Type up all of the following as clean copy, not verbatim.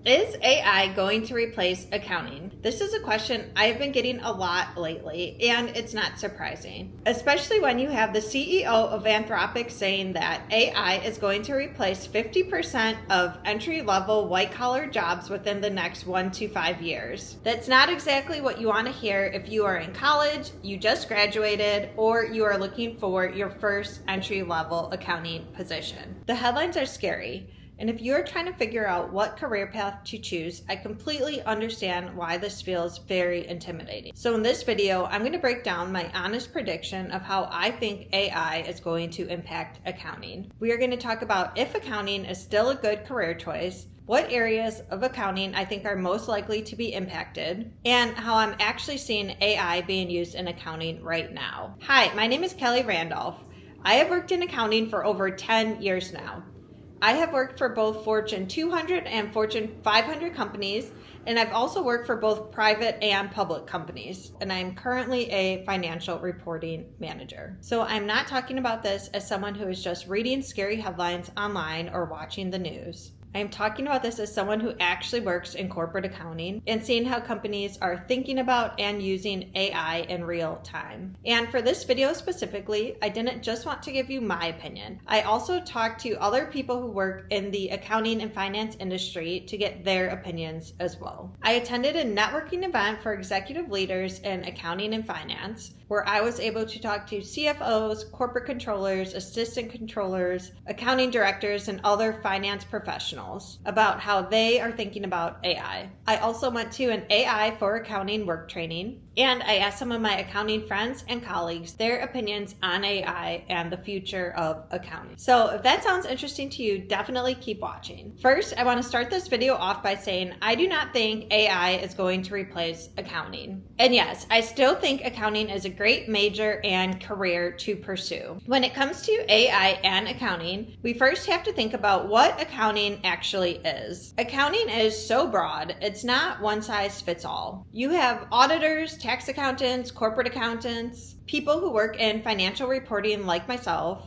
Is AI going to replace accounting? This is a question I've been getting a lot lately, and it's not surprising, especially when you have the CEO of Anthropic saying that AI is going to replace 50% of entry-level white-collar jobs within the next 1 to 5 years. That's not exactly what you want to hear if you are in college, you just graduated, or you are looking for your first entry-level accounting position. The headlines are scary. And if you're trying to figure out what career path to choose, I completely understand why this feels very intimidating. So in this video, I'm going to break down my honest prediction of how I think AI is going to impact accounting. We are going to talk about if accounting is still a good career choice, what areas of accounting I think are most likely to be impacted, and how I'm actually seeing AI being used in accounting right now. Hi, my name is Kelly Randolph. I have worked in accounting for over 10 years now. I have worked for both Fortune 200 and Fortune 500 companies, and I've also worked for both private and public companies, and I'm currently a financial reporting manager. So I'm not talking about this as someone who is just reading scary headlines online or watching the news. I am talking about this as someone who actually works in corporate accounting and seeing how companies are thinking about and using AI in real time. And for this video specifically, I didn't just want to give you my opinion. I also talked to other people who work in the accounting and finance industry to get their opinions as well. I attended a networking event for executive leaders in accounting and finance, where I was able to talk to CFOs, corporate controllers, assistant controllers, accounting directors, and other finance professionals about how they are thinking about AI. I also went to an AI for accounting work training, and I asked some of my accounting friends and colleagues their opinions on AI and the future of accounting. So if that sounds interesting to you, definitely keep watching. First, I want to start this video off by saying I do not think AI is going to replace accounting. And yes, I still think accounting is a great major and career to pursue. When it comes to AI and accounting, we first have to think about what accounting actually is. Accounting is so broad, it's not one size fits all. You have auditors, tax accountants, corporate accountants, people who work in financial reporting like myself,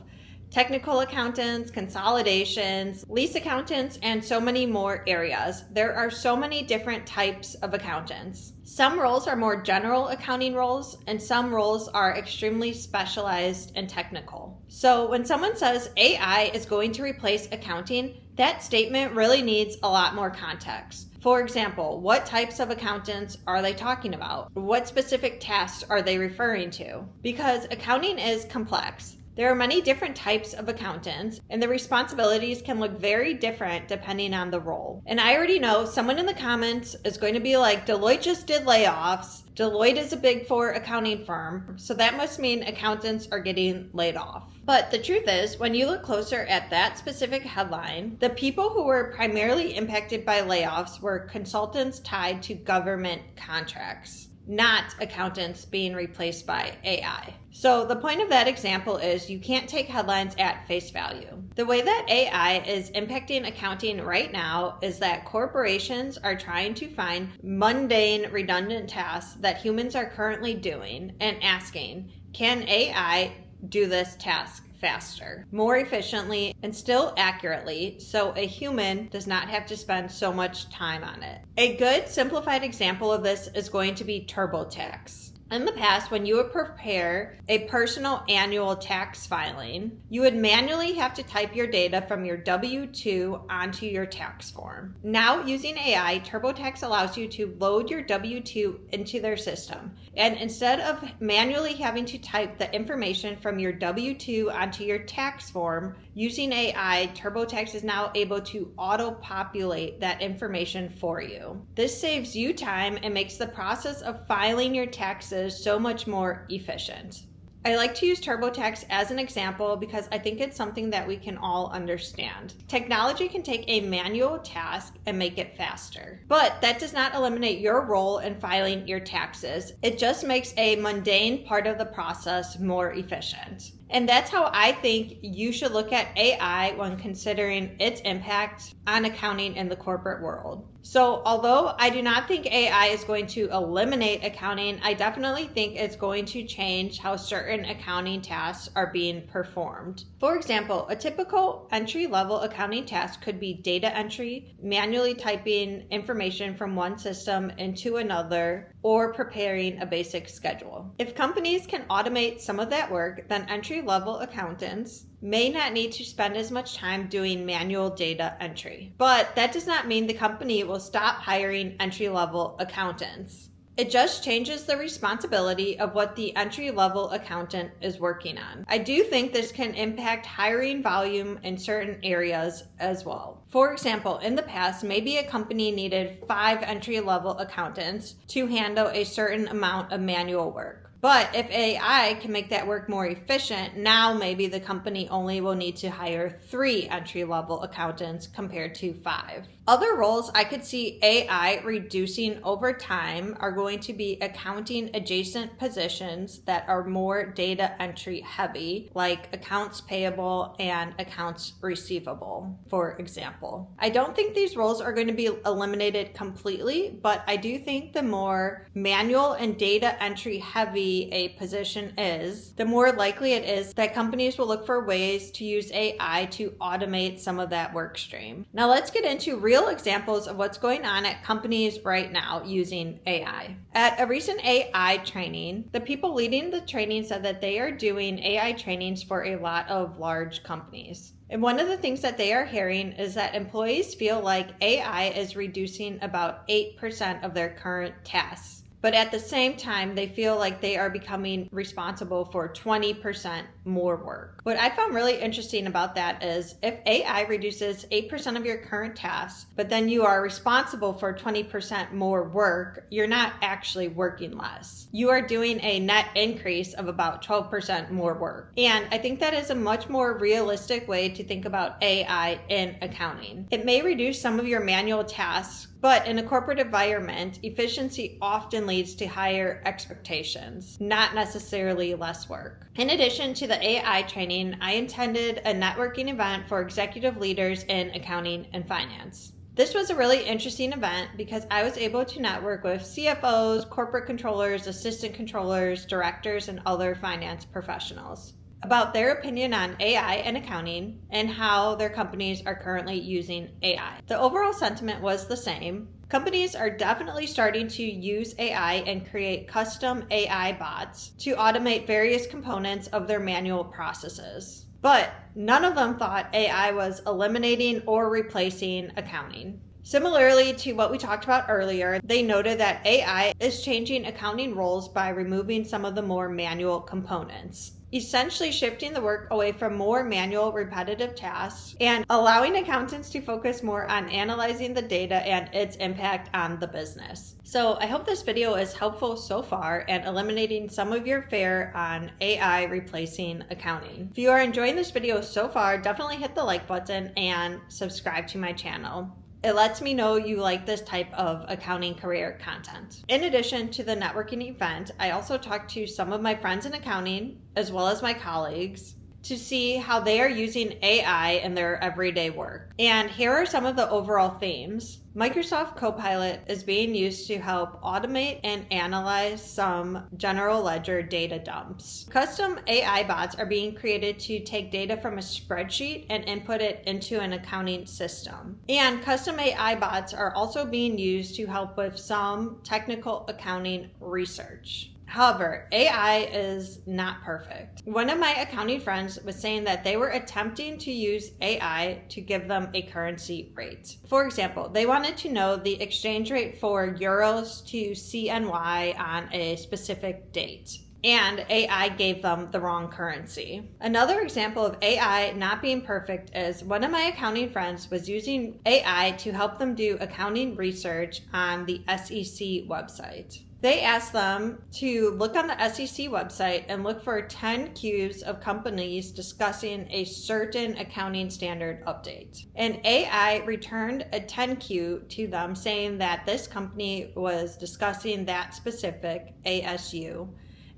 technical accountants, consolidations, lease accountants, and so many more areas. There are so many different types of accountants. Some roles are more general accounting roles, and some roles are extremely specialized and technical. So when someone says AI is going to replace accounting, that statement really needs a lot more context. For example, what types of accountants are they talking about? What specific tasks are they referring to? Because accounting is complex. There are many different types of accountants, and the responsibilities can look very different depending on the role. And I already know someone in the comments is going to be like, Deloitte just did layoffs. Deloitte is a Big Four accounting firm, so that must mean accountants are getting laid off. But the truth is, when you look closer at that specific headline, the people who were primarily impacted by layoffs were consultants tied to government contracts, not accountants being replaced by AI. So the point of that example is you can't take headlines at face value. The way that AI is impacting accounting right now is that corporations are trying to find mundane, redundant tasks that humans are currently doing and asking, can AI do this task faster, more efficiently, and still accurately, so a human does not have to spend so much time on it. A good simplified example of this is going to be TurboTax. In the past, when you would prepare a personal annual tax filing, you would manually have to type your data from your W-2 onto your tax form. Now, using AI, TurboTax allows you to load your W-2 into their system. And instead of manually having to type the information from your W-2 onto your tax form, using AI, TurboTax is now able to auto-populate that information for you. This saves you time and makes the process of filing your taxes so much more efficient. I like to use TurboTax as an example because I think it's something that we can all understand. Technology can take a manual task and make it faster, but that does not eliminate your role in filing your taxes. It just makes a mundane part of the process more efficient. And that's how I think you should look at AI when considering its impact on accounting in the corporate world. So although I do not think AI is going to eliminate accounting, I definitely think it's going to change how certain accounting tasks are being performed. For example, a typical entry-level accounting task could be data entry, manually typing information from one system into another, or preparing a basic schedule. If companies can automate some of that work, then entry-level accountants may not need to spend as much time doing manual data entry. But that does not mean the company will stop hiring entry-level accountants. It just changes the responsibility of what the entry-level accountant is working on. I do think this can impact hiring volume in certain areas as well. For example, in the past, maybe a company needed 5 entry-level accountants to handle a certain amount of manual work. But if AI can make that work more efficient, now maybe the company only will need to hire 3 entry-level accountants compared to 5. Other roles I could see AI reducing over time are going to be accounting adjacent positions that are more data entry heavy, like accounts payable and accounts receivable, for example. I don't think these roles are going to be eliminated completely, but I do think the more manual and data entry heavy a position is, the more likely it is that companies will look for ways to use AI to automate some of that work stream. Now let's get into real examples of what's going on at companies right now using AI. At a recent AI training, the people leading the training said that they are doing AI trainings for a lot of large companies. And one of the things that they are hearing is that employees feel like AI is reducing about 8% of their current tasks. But at the same time, they feel like they are becoming responsible for 20% more work. What I found really interesting about that is if AI reduces 8% of your current tasks, but then you are responsible for 20% more work, you're not actually working less. You are doing a net increase of about 12% more work. And I think that is a much more realistic way to think about AI in accounting. It may reduce some of your manual tasks, but in a corporate environment, efficiency often leads to higher expectations, not necessarily less work. In addition to the AI training, I attended a networking event for executive leaders in accounting and finance. This was a really interesting event because I was able to network with CFOs, corporate controllers, assistant controllers, directors, and other finance professionals about their opinion on AI and accounting and how their companies are currently using AI. The overall sentiment was the same. Companies are definitely starting to use AI and create custom AI bots to automate various components of their manual processes. But none of them thought AI was eliminating or replacing accounting. Similarly to what we talked about earlier, they noted that AI is changing accounting roles by removing some of the more manual components, essentially shifting the work away from more manual, repetitive tasks and allowing accountants to focus more on analyzing the data and its impact on the business. So I hope this video is helpful so far and eliminating some of your fear on AI replacing accounting. If you are enjoying this video so far, definitely hit the like button and subscribe to my channel. It lets me know you like this type of accounting career content. In addition to the networking event, I also talked to some of my friends in accounting, as well as my colleagues, to see how they are using AI in their everyday work. And here are some of the overall themes. Microsoft Copilot is being used to help automate and analyze some general ledger data dumps. Custom AI bots are being created to take data from a spreadsheet and input it into an accounting system. And custom AI bots are also being used to help with some technical accounting research. However, AI is not perfect. One of my accounting friends was saying that they were attempting to use AI to give them a currency rate. For example, they wanted to know the exchange rate for euros to CNY on a specific date, and AI gave them the wrong currency. Another example of AI not being perfect is one of my accounting friends was using AI to help them do accounting research on the SEC website. They asked them to look on the SEC website and look for 10 Qs of companies discussing a certain accounting standard update. And AI returned a 10Q to them saying that this company was discussing that specific ASU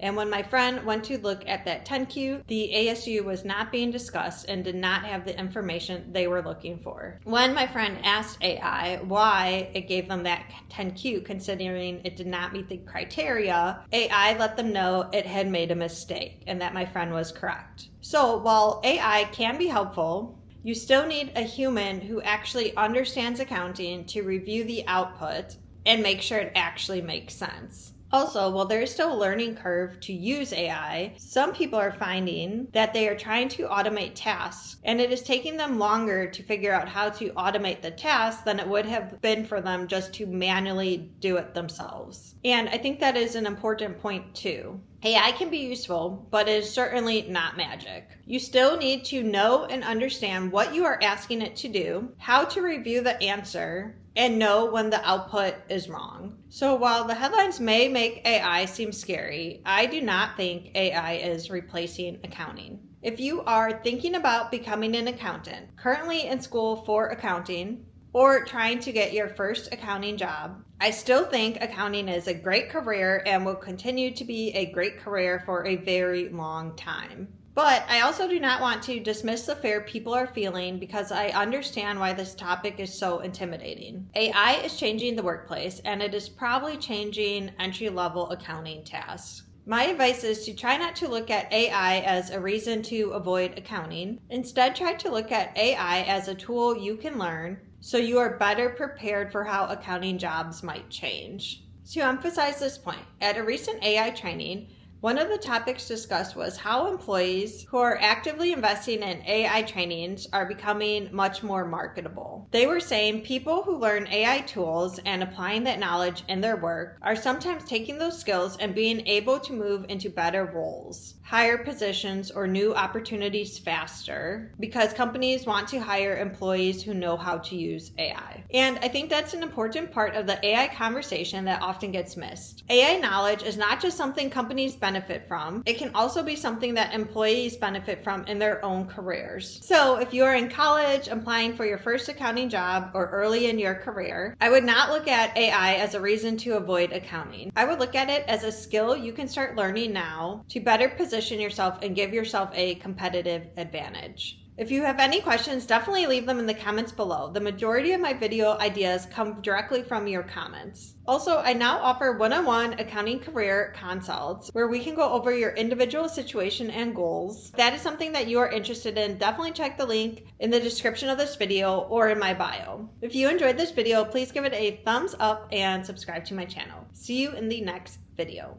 And when my friend went to look at that 10Q, the ASU was not being discussed and did not have the information they were looking for. When my friend asked AI why it gave them that 10Q considering it did not meet the criteria, AI let them know it had made a mistake and that my friend was correct. So while AI can be helpful, you still need a human who actually understands accounting to review the output and make sure it actually makes sense. Also, while there is still a learning curve to use AI, some people are finding that they are trying to automate tasks, and it is taking them longer to figure out how to automate the task than it would have been for them just to manually do it themselves. And I think that is an important point too. AI can be useful, but it is certainly not magic. You still need to know and understand what you are asking it to do, how to review the answer, and know when the output is wrong. So while the headlines may make AI seem scary, I do not think AI is replacing accounting. If you are thinking about becoming an accountant, currently in school for accounting, or trying to get your first accounting job, I still think accounting is a great career and will continue to be a great career for a very long time. But I also do not want to dismiss the fear people are feeling because I understand why this topic is so intimidating. AI is changing the workplace and it is probably changing entry-level accounting tasks. My advice is to try not to look at AI as a reason to avoid accounting. Instead, try to look at AI as a tool you can learn so you are better prepared for how accounting jobs might change. To emphasize this point, at a recent AI training, one of the topics discussed was how employees who are actively investing in AI trainings are becoming much more marketable. They were saying people who learn AI tools and applying that knowledge in their work are sometimes taking those skills and being able to move into better roles, higher positions, or new opportunities faster because companies want to hire employees who know how to use AI. And I think that's an important part of the AI conversation that often gets missed. AI knowledge is not just something companies benefit from, it can also be something that employees benefit from in their own careers. So if you are in college applying for your first accounting job or early in your career, I would not look at AI as a reason to avoid accounting. I would look at it as a skill you can start learning now to better position yourself and give yourself a competitive advantage. If you have any questions, definitely leave them in the comments below. The majority of my video ideas come directly from your comments. Also, I now offer one-on-one accounting career consults where we can go over your individual situation and goals. If that is something that you are interested in, definitely check the link in the description of this video or in my bio. If you enjoyed this video, please give it a thumbs up and subscribe to my channel. See you in the next video.